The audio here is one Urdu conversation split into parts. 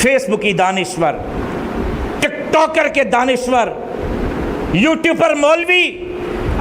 فیس بکی دانشور، ٹک ٹاکر کے دانشور، یوٹیوبر مولوی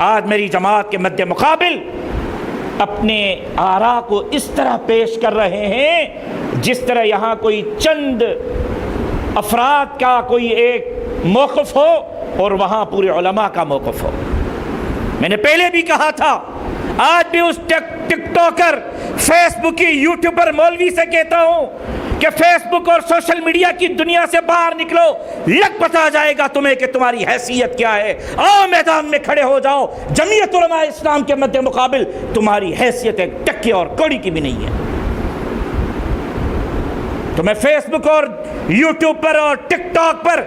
آج میری جماعت کے مد مقابل اپنے آراء کو اس طرح پیش کر رہے ہیں جس طرح یہاں کوئی چند افراد کا کوئی ایک موقف ہو اور وہاں پورے علماء کا موقف ہو۔ میں نے پہلے بھی کہا تھا، آج بھی اس ٹک ٹاکر، فیس بکی، یوٹیوبر مولوی سے کہتا ہوں کہ فیس بک اور سوشل میڈیا کی دنیا سے باہر نکلو، لگ پتا جائے گا تمہیں کہ تمہاری حیثیت کیا ہے۔ آؤ میدان میں کھڑے ہو جاؤ، جمعیت علماء اسلام کے مد مقابل تمہاری حیثیت ایک ٹکی اور کوڑی کی بھی نہیں ہے۔ تو میں فیس بک اور یوٹیوب پر اور ٹک ٹاک پر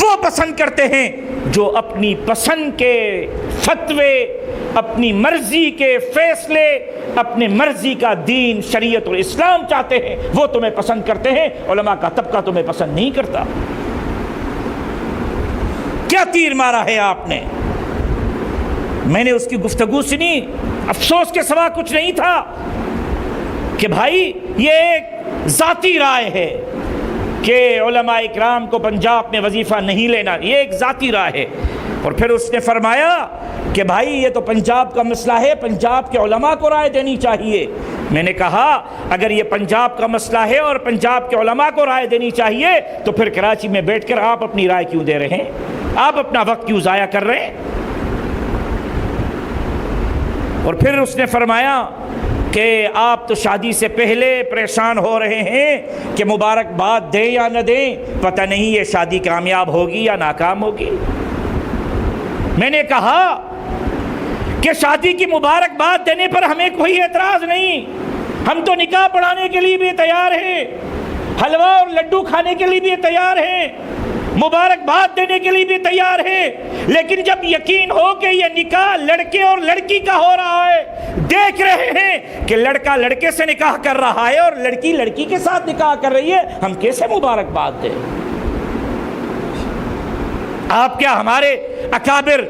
وہ پسند کرتے ہیں جو اپنی پسند کے فتوے، اپنی مرضی کے فیصلے، اپنے مرضی کا دین، شریعت اور اسلام چاہتے ہیں، وہ تمہیں پسند کرتے ہیں۔ علماء کا طبقہ تمہیں پسند نہیں کرتا۔ کیا تیر مارا ہے آپ نے؟ میں نے اس کی گفتگو سنی، افسوس کے سوا کچھ نہیں تھا کہ بھائی یہ ایک ذاتی رائے ہے کہ علماء اکرام کو پنجاب میں وظیفہ نہیں لینا، یہ ایک ذاتی رائے ہے۔ اور پھر اس نے فرمایا کہ بھائی یہ تو پنجاب کا مسئلہ ہے، پنجاب کے علماء کو رائے دینی چاہیے۔ میں نے کہا اگر یہ پنجاب کا مسئلہ ہے اور پنجاب کے علماء کو رائے دینی چاہیے تو پھر کراچی میں بیٹھ کر آپ اپنی رائے کیوں دے رہے ہیں؟ آپ اپنا وقت کیوں ضائع کر رہے ہیں؟ اور پھر اس نے فرمایا کہ آپ تو شادی سے پہلے پریشان ہو رہے ہیں کہ مبارکباد دیں یا نہ دیں، پتہ نہیں یہ شادی کامیاب ہوگی یا ناکام ہوگی۔ میں نے کہا کہ شادی کی مبارکباد دینے پر ہمیں کوئی اعتراض نہیں، ہم تو نکاح پڑھانے کے لیے بھی تیار ہیں، حلوہ اور لڈو کھانے کے لیے بھی تیار ہیں، مبارکباد دینے کے لیے بھی تیار ہیں، لیکن جب یقین ہو کہ یہ نکاح لڑکے اور لڑکی کا ہو رہا ہے، دیکھ رہے ہیں کہ لڑکا لڑکے سے نکاح کر رہا ہے اور لڑکی لڑکی کے ساتھ نکاح کر رہی ہے، ہم کیسے مبارکباد دیں؟ آپ کیا ہمارے اکابر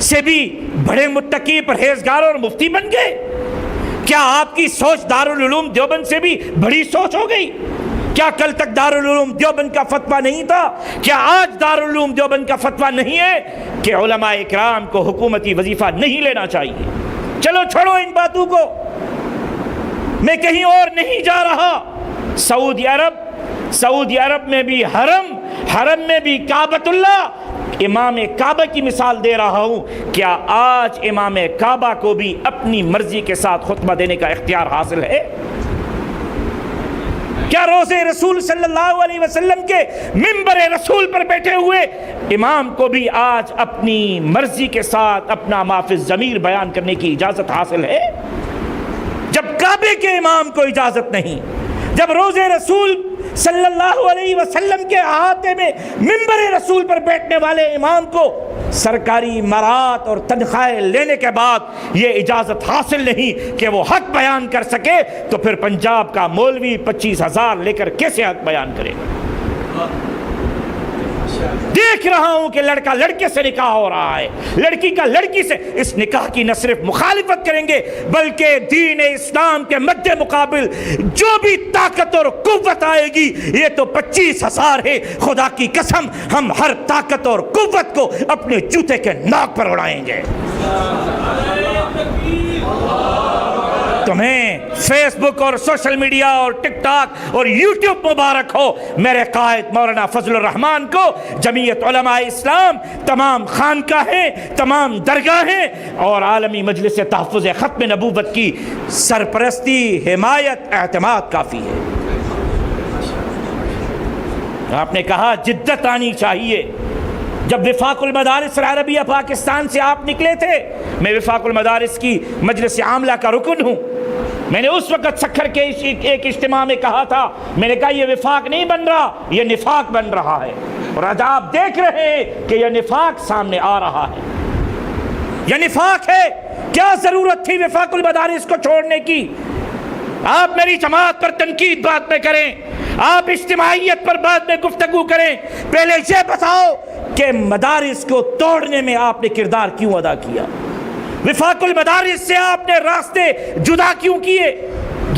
سے بھی بڑے متقی، پرہیزگار اور مفتی بن گئے؟ کیا آپ کی سوچ دارالعلوم دیوبند سے بھی بڑی سوچ ہو گئی؟ کیا کل تک دارالعلوم دیوبند کا فتویٰ نہیں تھا؟ کیا آج دارالعلوم دیوبند کا فتویٰ نہیں ہے کہ علماء اکرام کو حکومتی وظیفہ نہیں لینا چاہیے؟ چلو چھوڑو ان باتوں کو، میں کہیں اور نہیں جا رہا۔ سعودی عرب میں بھی حرم میں بھی کعبۃ اللہ، امام کعبہ کی مثال دے رہا ہوں۔ کیا آج امام کعبہ کو بھی اپنی مرضی کے ساتھ خطبہ دینے کا اختیار حاصل ہے؟ کیا روضے رسول صلی اللہ علیہ وسلم کے منبر رسول پر بیٹھے ہوئے امام کو بھی آج اپنی مرضی کے ساتھ اپنا ما فی الضمیر بیان کرنے کی اجازت حاصل ہے؟ جب کعبے کے امام کو اجازت نہیں، جب روضے رسول صلی اللہ علیہ وسلم کے احاطے میں منبر رسول پر بیٹھنے والے امام کو سرکاری مرات اور تنخواہیں لینے کے بعد یہ اجازت حاصل نہیں کہ وہ حق بیان کر سکے، تو پھر پنجاب کا مولوی 25,000 لے کر کیسے حق بیان کرے گا؟ دیکھ رہا ہوں کہ لڑکا لڑکے سے نکاح ہو رہا ہے، لڑکی کا لڑکی سے۔ اس نکاح کی نہ صرف مخالفت کریں گے بلکہ دین اسلام کے مد مقابل جو بھی طاقت اور قوت آئے گی، یہ تو 25,000 ہے، خدا کی قسم ہم ہر طاقت اور قوت کو اپنے جوتے کے ناک پر اڑائیں گے۔ تمہیں فیس بک اور سوشل میڈیا اور ٹک ٹاک اور یوٹیوب مبارک ہو، میرے قائد مولانا فضل الرحمان کو جمعیت علماء اسلام، تمام خانقاہیں، تمام درگاہیں اور عالمی مجلس تحفظ ختم نبوت کی سرپرستی، حمایت، اعتماد کافی ہے۔ آپ نے کہا جدت آنی چاہیے۔ جب وفاق المدارس العربیہ پاکستان سے آپ نکلے تھے، میں وفاق المدارس کی مجلس عاملہ کا رکن ہوں، میں نے اس وقت سکھر کے ایک اجتماع میں کہا تھا، میں نے کہا یہ وفاق نہیں بن رہا، یہ نفاق بن رہا ہے، اور آج آپ دیکھ رہے ہیں کہ یہ نفاق سامنے آ رہا ہے۔ یہ نفاق ہے۔ کیا ضرورت تھی وفاق المدارس کو چھوڑنے کی؟ آپ میری جماعت پر تنقید بعد میں کریں، آپ اجتماعیت پر بعد میں گفتگو کریں، پہلے یہ بتاؤ کہ مدارس کو توڑنے میں آپ نے کردار کیوں ادا کیا؟ وفاق المدارس سے آپ نے راستے جدا کیوں کیے؟